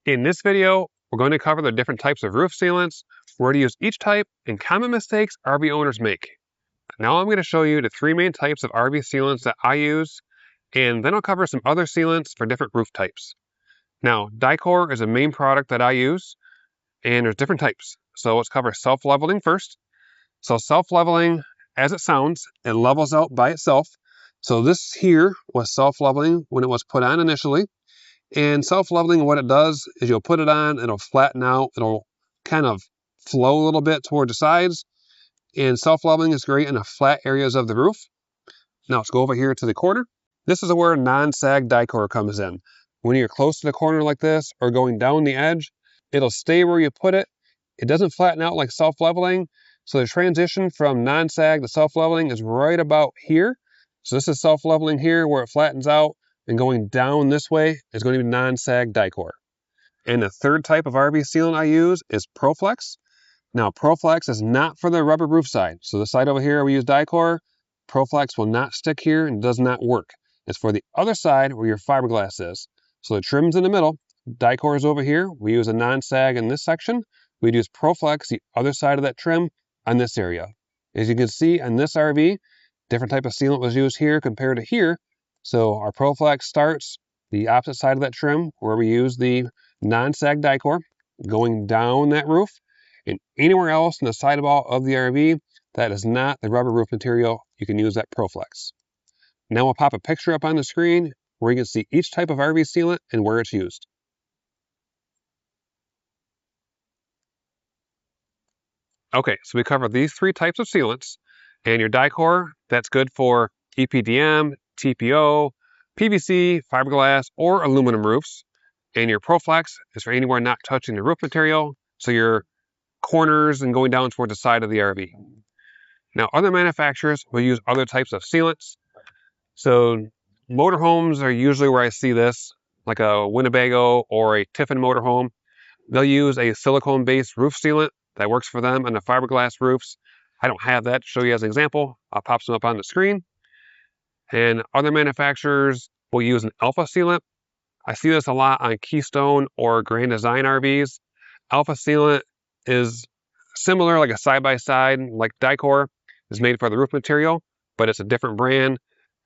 In this video, we're going to cover the different types of roof sealants, where to use each type, and common mistakes RV owners make. Now I'm going to show you the three main types of RV sealants that I use, and then I'll cover some other sealants for different roof types. Now, Dicor is a main product that I use, and there's different types. So let's cover self-leveling first. So self-leveling, as it sounds, it levels out by itself. So this here was self-leveling when it was put on initially. And self-leveling, what it does is you'll put it on, it'll flatten out, it'll kind of flow a little bit toward the sides. And self-leveling is great in the flat areas of the roof. Now let's go over here to the corner. This is where non-sag Dicor comes in. When you're close to the corner like this or going down the edge, it'll stay where you put it. It doesn't flatten out like self-leveling. So the transition from non-sag to self-leveling is right about here. So this is self-leveling here where it flattens out, and going down this way is going to be non-sag Dicor. And the third type of RV sealant I use is ProFlex. Now ProFlex is not for the rubber roof side. So the side over here we use Dicor, ProFlex will not stick here and does not work. It's for the other side where your fiberglass is. So the trim's in the middle, Dicor is over here. We use a non-sag in this section. We'd use ProFlex the other side of that trim on this area. As you can see on this RV, different type of sealant was used here compared to here. So our ProFlex starts the opposite side of that trim where we use the non-sag Dicor going down that roof, and anywhere else in the sidewall of the RV that is not the rubber roof material, you can use that ProFlex. Now we'll pop a picture up on the screen where you can see each type of RV sealant and where it's used. Okay, so we covered these three types of sealants, and your Dicor, that's good for EPDM, TPO, PVC, fiberglass, or aluminum roofs. And your ProFlex is for anywhere not touching the roof material, so your corners and going down towards the side of the RV. Now, other manufacturers will use other types of sealants. So motorhomes are usually where I see this, like a Winnebago or a Tiffin motorhome. They'll use a silicone-based roof sealant that works for them on the fiberglass roofs. I don't have that to show you as an example. I'll pop some up on the screen. And other manufacturers will use an alpha sealant. I see this a lot on Keystone or Grand Design RVs. Alpha sealant is similar, like a side-by-side, like Dicor is made for the roof material, but it's a different brand.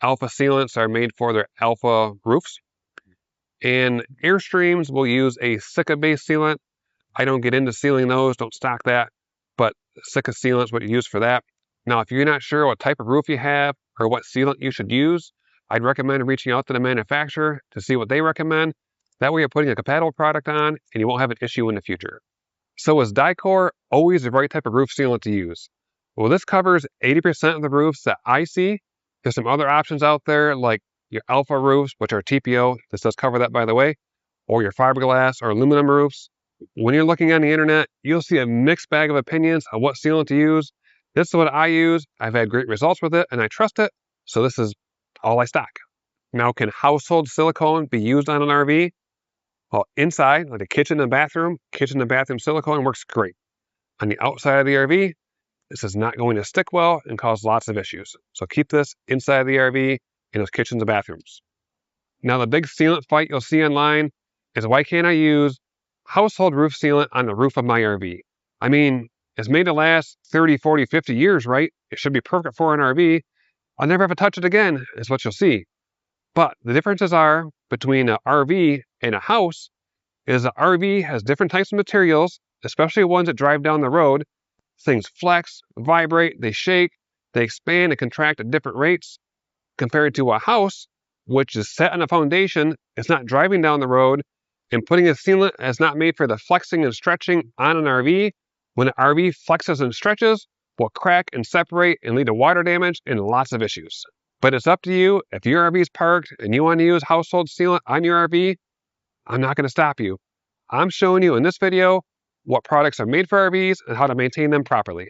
Alpha sealants are made for their alpha roofs. And Airstreams will use a Sika-based sealant. I don't get into sealing those, don't stock that, but Sika sealant is what you use for that. Now, if you're not sure what type of roof you have or what sealant you should use, I'd recommend reaching out to the manufacturer to see what they recommend. That way you're putting a compatible product on and you won't have an issue in the future. So is Dicor always the right type of roof sealant to use? Well, this covers 80% of the roofs that I see. There's some other options out there like your alpha roofs, which are TPO. This does cover that, by the way, or your fiberglass or aluminum roofs. When you're looking on the internet, you'll see a mixed bag of opinions on what sealant to use. This is what I use. I've had great results with it and I trust it. So this is all I stock. Now, can household silicone be used on an RV? Well, inside, like the kitchen and bathroom silicone works great. On the outside of the RV, this is not going to stick well and cause lots of issues. So keep this inside the RV in those kitchens and bathrooms. Now, the big sealant fight you'll see online is why can't I use household roof sealant on the roof of my RV? I mean, it's made to last 30, 40, 50 years, right? It should be perfect for an RV. I'll never have to touch it again, is what you'll see. But the differences are between an RV and a house is an RV has different types of materials, especially ones that drive down the road. Things flex, vibrate, they shake, they expand and contract at different rates compared to a house, which is set on a foundation. It's not driving down the road, and putting a sealant that's not made for the flexing and stretching on an RV. When an RV flexes and stretches, will crack and separate and lead to water damage and lots of issues. But it's up to you. If your RV is parked and you want to use household sealant on your RV, I'm not going to stop you. I'm showing you in this video what products are made for RVs and how to maintain them properly.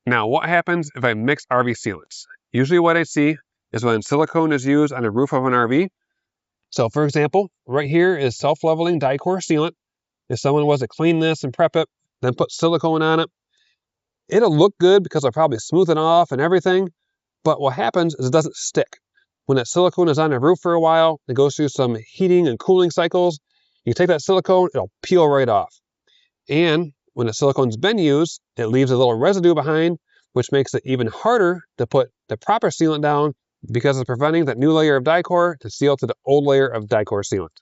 Now, what happens if I mix RV sealants? Usually what I see is when silicone is used on the roof of an RV. So for example, right here is self-leveling Dicor sealant. If someone was to clean this and prep it, then put silicone on it, it'll look good because I'll probably smooth it off and everything. But what happens is it doesn't stick. When that silicone is on the roof for a while, it goes through some heating and cooling cycles, You take that silicone, it'll peel right off. And when the silicone's been used, it leaves a little residue behind, which makes it even harder to put the proper sealant down because it's preventing that new layer of Dicor to seal to the old layer of Dicor sealant.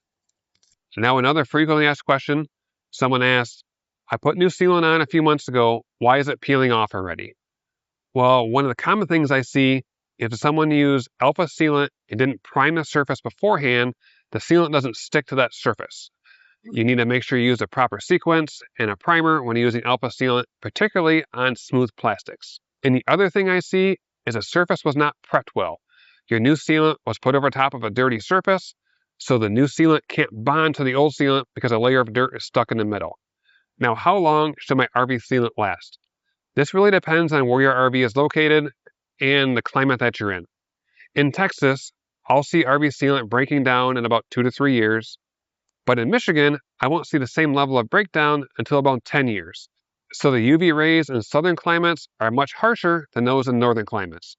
Now, another frequently asked question, someone asked, I put new sealant on a few months ago, why is it peeling off already? Well, one of the common things I see is if someone used alpha sealant and didn't prime the surface beforehand, the sealant doesn't stick to that surface. You need to make sure you use a proper sequence and a primer when using alpha sealant, particularly on smooth plastics. And the other thing I see is the surface was not prepped well. Your new sealant was put over top of a dirty surface, so the new sealant can't bond to the old sealant because a layer of dirt is stuck in the middle. Now, how long should my RV sealant last? This really depends on where your RV is located and the climate that you're in. In Texas, I'll see RV sealant breaking down in about 2 to 3 years. But in Michigan, I won't see the same level of breakdown until about 10 years. So the UV rays in southern climates are much harsher than those in northern climates.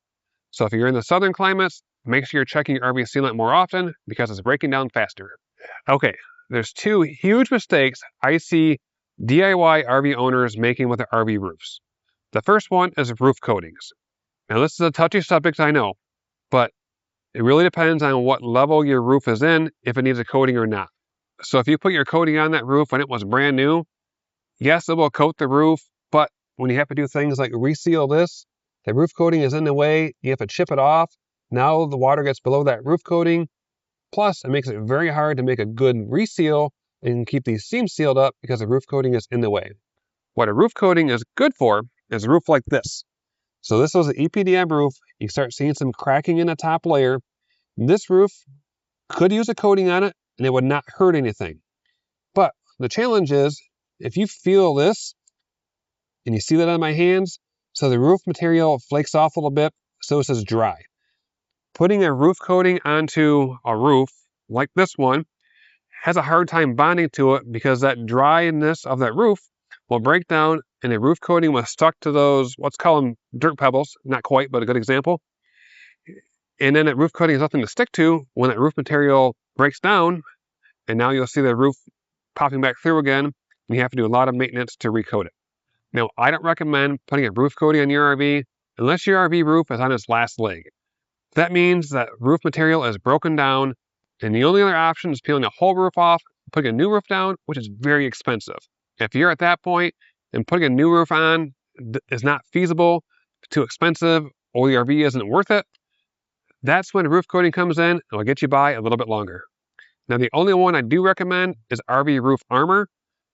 So if you're in the southern climates, make sure you're checking your RV sealant more often because it's breaking down faster. Okay, there's 2 huge mistakes I see DIY RV owners making with their RV roofs. The first one is roof coatings. Now this is a touchy subject, I know, but it really depends on what level your roof is in, if it needs a coating or not. So if you put your coating on that roof when it was brand new, yes, it will coat the roof, but when you have to do things like reseal this, the roof coating is in the way, you have to chip it off. Now the water gets below that roof coating. Plus, it makes it very hard to make a good reseal and keep these seams sealed up because the roof coating is in the way. What a roof coating is good for is a roof like this. So this was an EPDM roof. You start seeing some cracking in the top layer. This roof could use a coating on it, and it would not hurt anything. But the challenge is, if you feel this, and you see that on my hands, so the roof material flakes off a little bit, so it says dry. Putting a roof coating onto a roof, like this one, has a hard time bonding to it because that dryness of that roof will break down, and the roof coating was stuck to those, let's call them dirt pebbles, not quite, but a good example. And then that roof coating has nothing to stick to when that roof material breaks down, and now you'll see the roof popping back through again, and you have to do a lot of maintenance to recoat it. Now, I don't recommend putting a roof coating on your RV unless your RV roof is on its last leg. That means that roof material is broken down, and the only other option is peeling a whole roof off, putting a new roof down, which is very expensive. If you're at that point and putting a new roof on is not feasible, too expensive, or the RV isn't worth it, that's when roof coating comes in and will get you by a little bit longer. Now, the only one I do recommend is RV Roof Armor.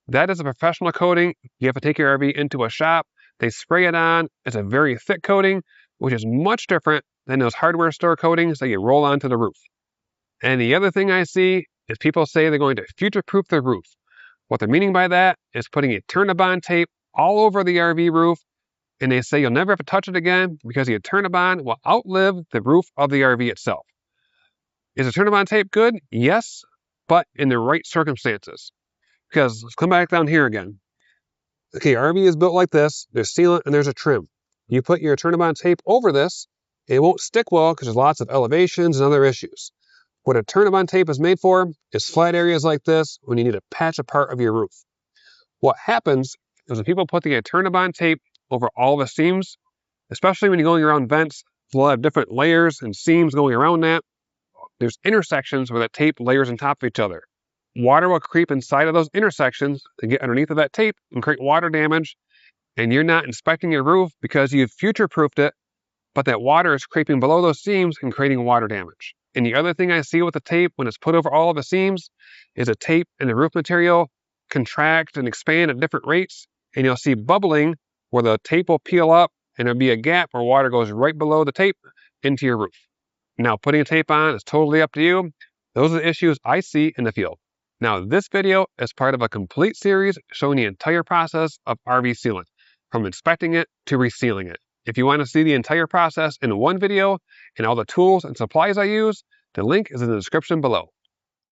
That is a professional coating. You have to take your RV into a shop. They spray it on. It's a very thick coating, which is much different than those hardware store coatings that you roll onto the roof. And the other thing I see is people say they're going to future-proof their roof. What they're meaning by that is putting a turn-a-bond tape all over the RV roof, and they say you'll never have to touch it again because the turn-a-bond will outlive the roof of the RV itself. Is a turn-a-bond tape good? Yes, but in the right circumstances. Because let's come back down here again. Okay, RV is built like this. There's sealant and there's a trim. You put your turn-a-bond tape over this, it won't stick well because there's lots of elevations and other issues. What a turn-a-bond tape is made for is flat areas like this when you need to patch a part of your roof. What happens is when people put the turn-a-bond tape over all the seams, especially when you're going around vents, there's a lot of different layers and seams going around that. There's intersections where that tape layers on top of each other. Water will creep inside of those intersections and get underneath of that tape and create water damage, and you're not inspecting your roof because you've future-proofed it, but that water is creeping below those seams and creating water damage. And the other thing I see with the tape when it's put over all of the seams is the tape and the roof material contract and expand at different rates, and you'll see bubbling where the tape will peel up and there'll be a gap where water goes right below the tape into your roof. Now, putting a tape on is totally up to you. Those are the issues I see in the field. Now, this video is part of a complete series showing the entire process of RV sealant, from inspecting it to resealing it. If you want to see the entire process in one video and all the tools and supplies I use, the link is in the description below.